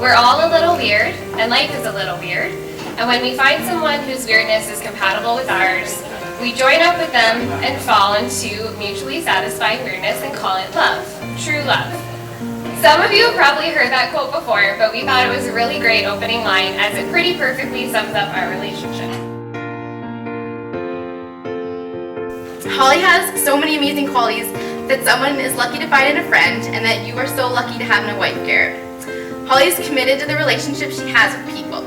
We're all a little weird, and life is a little weird, and when we find someone whose weirdness is compatible with ours, we join up with them and fall into mutually satisfying weirdness and call it love, true love. Some of you have probably heard that quote before, but we thought it was a really great opening line as it pretty perfectly sums up our relationship. Holly has so many amazing qualities that someone is lucky to find in a friend and that you are so lucky to have in a wife, Garrett. Holly is committed to the relationship she has with people.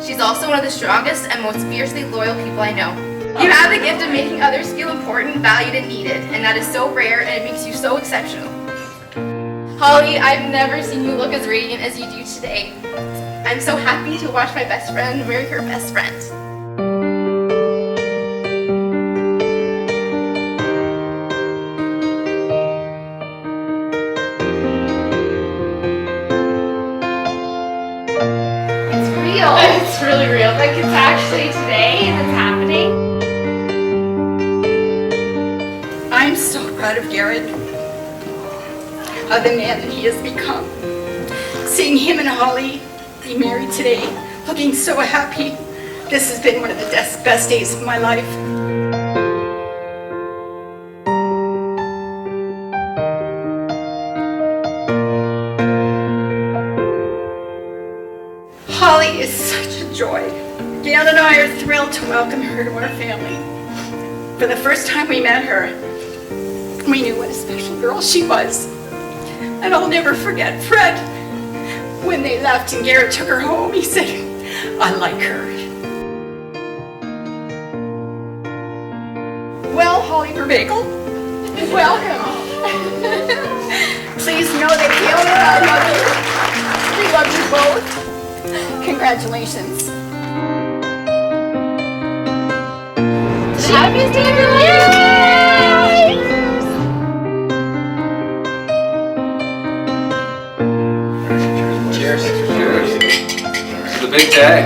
She's also one of the strongest and most fiercely loyal people I know. You have the gift of making others feel important, valued, and needed, and that is so rare and it makes you so exceptional. Holly, I've never seen you look as radiant as you do today. I'm so happy to watch my best friend marry her best friend. It's real. It's really real. Like it's actually today and it's happening. I'm so proud of Garrett, of the man that he has become. Seeing him and Holly be married today, looking so happy, this has been one of the best days of my life. Holly is such a joy. Gail and I are thrilled to welcome her to our family. For the first time we met her, we knew what a special girl she was. And I'll never forget Fred. When they left and Garrett took her home, he said, I like her. Well, Holly Verbakel, welcome. Please know that Gail and I love you. We love you both. Congratulations. Happy birthday! Cheers. Cheers. It's a big day.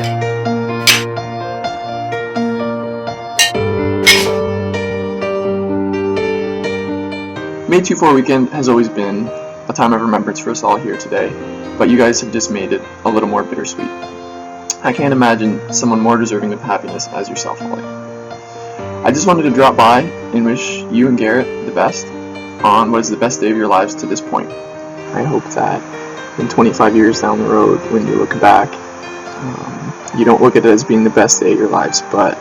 May 2-4 weekend has always been a time of remembrance for us all here today, but you guys have just made it a little more bittersweet. I can't imagine someone more deserving of happiness as yourself, Holly. I just wanted to drop by and wish you and Garrett the best on what is the best day of your lives to this point. I hope that in 25 years down the road, when you look back, you don't look at it as being the best day of your lives, but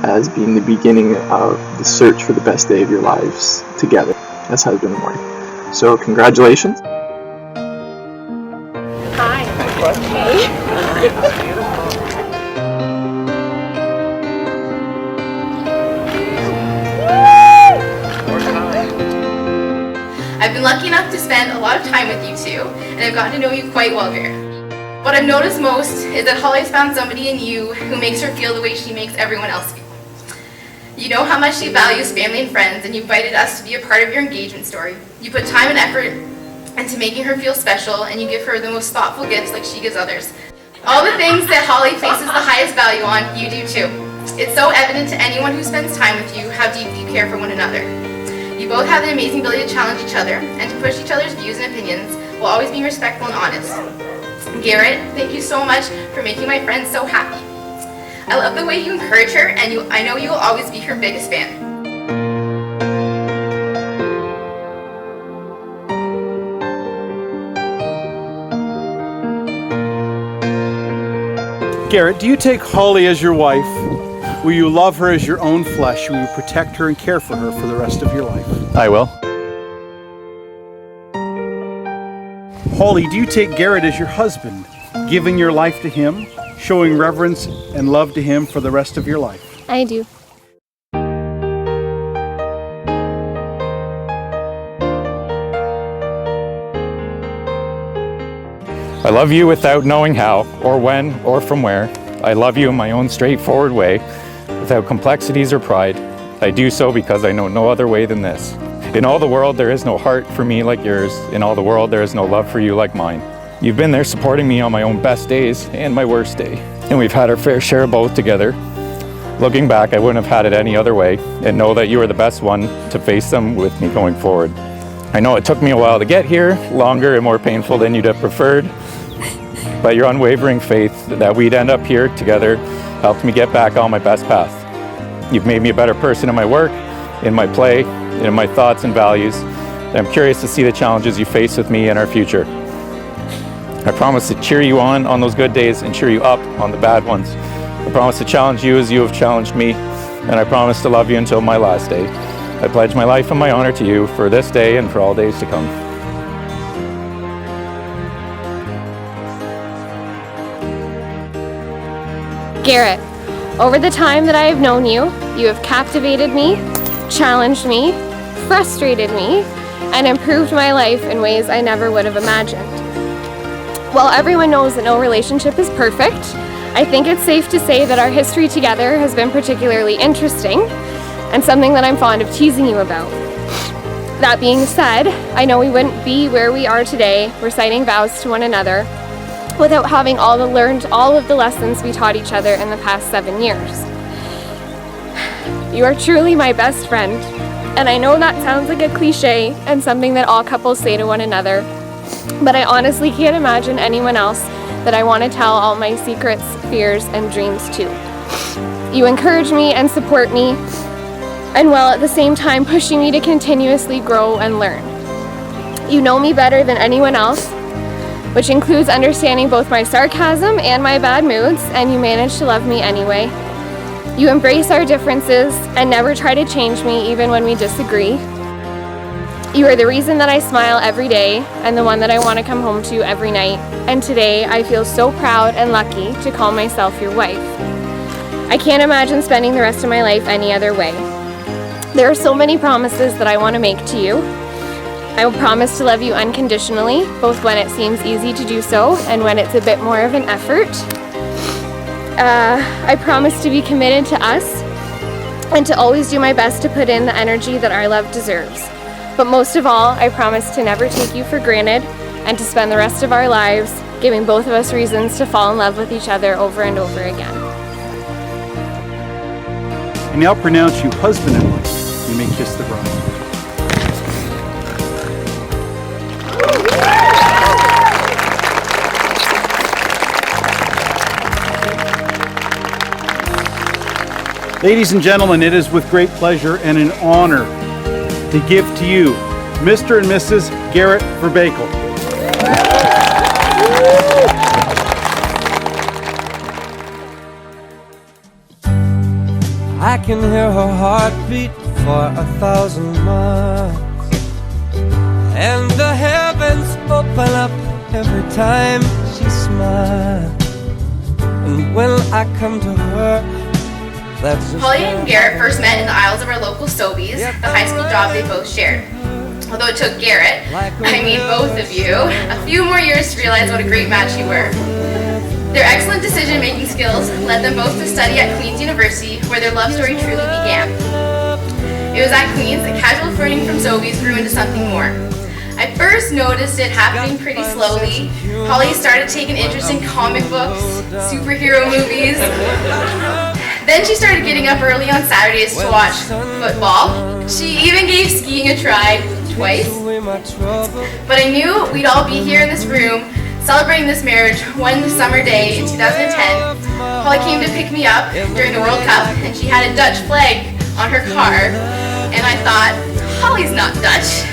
as being the beginning of the search for the best day of your lives together as husband and wife. So congratulations. Hi. I've been lucky enough to spend a lot of time with you two, and I've gotten to know you quite well, Garrett. What I've noticed most is that Holly's found somebody in you who makes her feel the way she makes everyone else feel. You know how much she values family and friends, and you invited us to be a part of your engagement story. You put time and effort into making her feel special, and you give her the most thoughtful gifts like she gives others. All the things that Holly places the highest value on, you do too. It's so evident to anyone who spends time with you how deeply you care for one another. You both have the amazing ability to challenge each other and to push each other's views and opinions while always being respectful and honest. Garrett, thank you so much for making my friend so happy. I love the way you encourage her, and I know you will always be her biggest fan. Garrett, do you take Holly as your wife? Will you love her as your own flesh? Will you protect her and care for her for the rest of your life? I will. Holly, do you take Garrett as your husband, giving your life to him, showing reverence and love to him for the rest of your life? I do. I love you without knowing how, or when, or from where. I love you in my own straightforward way, without complexities or pride. I do so because I know no other way than this. In all the world, there is no heart for me like yours. In all the world, there is no love for you like mine. You've been there supporting me on my own best days and my worst day. And we've had our fair share of both together. Looking back, I wouldn't have had it any other way, and know that you are the best one to face them with me going forward. I know it took me a while to get here, longer and more painful than you'd have preferred. but your unwavering faith that we'd end up here together helped me get back on my best path. You've made me a better person in my work, in my play, and in my thoughts and values. And I'm curious to see the challenges you face with me in our future. I promise to cheer you on those good days and cheer you up on the bad ones. I promise to challenge you as you have challenged me, and I promise to love you until my last day. I pledge my life and my honor to you for this day and for all days to come. Garrett, over the time that I have known you, you have captivated me, challenged me, frustrated me, and improved my life in ways I never would have imagined. While everyone knows that no relationship is perfect, I think it's safe to say that our history together has been particularly interesting and something that I'm fond of teasing you about. That being said, I know we wouldn't be where we are today, reciting vows to one another, without having learned all of the lessons we taught each other in the past 7 years. You are truly my best friend, and I know that sounds like a cliche and something that all couples say to one another, but I honestly can't imagine anyone else that I want to tell all my secrets, fears, and dreams to. You encourage me and support me, and while at the same time pushing me to continuously grow and learn. You know me better than anyone else, which includes understanding both my sarcasm and my bad moods, and you manage to love me anyway. You embrace our differences and never try to change me even when we disagree. You are the reason that I smile every day and the one that I want to come home to every night, and today I feel so proud and lucky to call myself your wife. I can't imagine spending the rest of my life any other way. There are so many promises that I want to make to you. I will promise to love you unconditionally, both when it seems easy to do so and when it's a bit more of an effort. I promise to be committed to us and to always do my best to put in the energy that our love deserves. But most of all, I promise to never take you for granted and to spend the rest of our lives giving both of us reasons to fall in love with each other over and over again. I now pronounce you husband and wife. You may kiss the bride. Ladies and gentlemen, it is with great pleasure and an honor to give to you Mr. and Mrs. Garrett Verbakel. I can hear her heartbeat for 1,000 miles, and the heavens open up every time she smiles. And when I come to her, that's just Holly and Garrett first met in the aisles of our local Sobeys, the high school job they both shared. Although it took Garrett, I mean both of you, a few more years to realize what a great match you were. Their excellent decision-making skills led them both to study at Queen's University, where their love story truly began. It was at Queen's that casual flirting from Sobeys grew into something more. I first noticed it happening pretty slowly. Holly started taking interest in comic books, superhero movies. Then she started getting up early on Saturdays to watch football. She even gave skiing a try, twice. But I knew we'd all be here in this room celebrating this marriage one summer day in 2010. Holly came to pick me up during the World Cup, and she had a Dutch flag on her car. And I thought, Holly's not Dutch.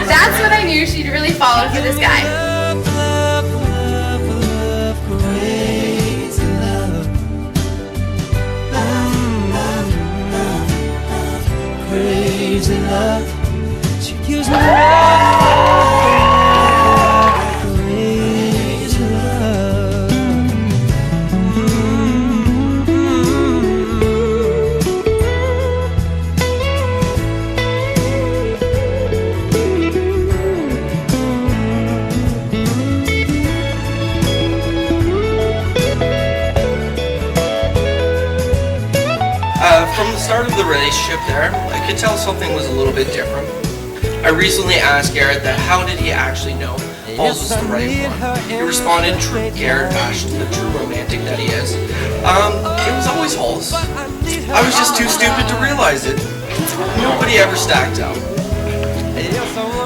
That's when I knew she'd really fallen for this guy. Crazy love, she gives me crazy love. From the start of the relationship there, I could tell something was a little bit different. I recently asked Garrett that how did he actually know Halls was the right one. He responded, true Garrett Ashton, the true romantic that he is. It was always Halls. I was just too stupid to realize it. Nobody ever stacked out.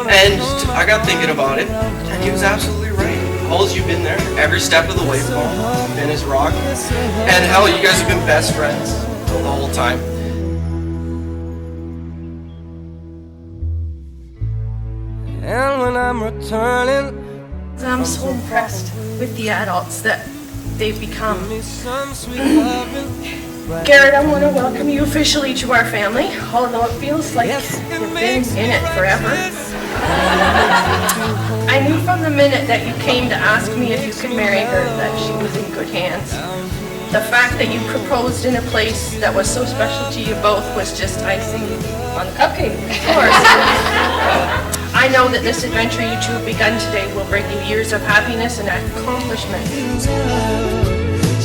And I got thinking about it, and he was absolutely right. Halls, you've been there every step of the way, Paul. You've been his rock. And hell, you guys have been best friends the whole time. And when I'm returning, I'm so impressed with the adults that they've become. some sweet loving. Garrett, I want to welcome you officially to our family, although it feels like you've been in it forever. I knew from the minute that you came to ask me if you could marry her that she was in good hands. The fact that you proposed in a place that was so special to you both was just icing on the cupcake, of course. I know that this adventure you two have begun today will bring you years of happiness and accomplishment.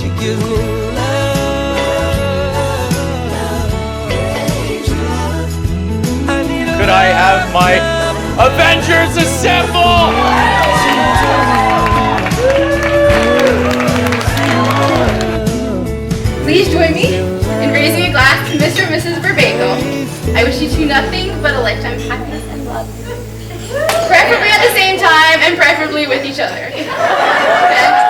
You give me Could I have my Avengers assemble? Please join me in raising a glass to Mr. and Mrs. Verbakel. I wish you two nothing but a lifetime of happiness and love. Preferably at the same time and preferably with each other. Okay?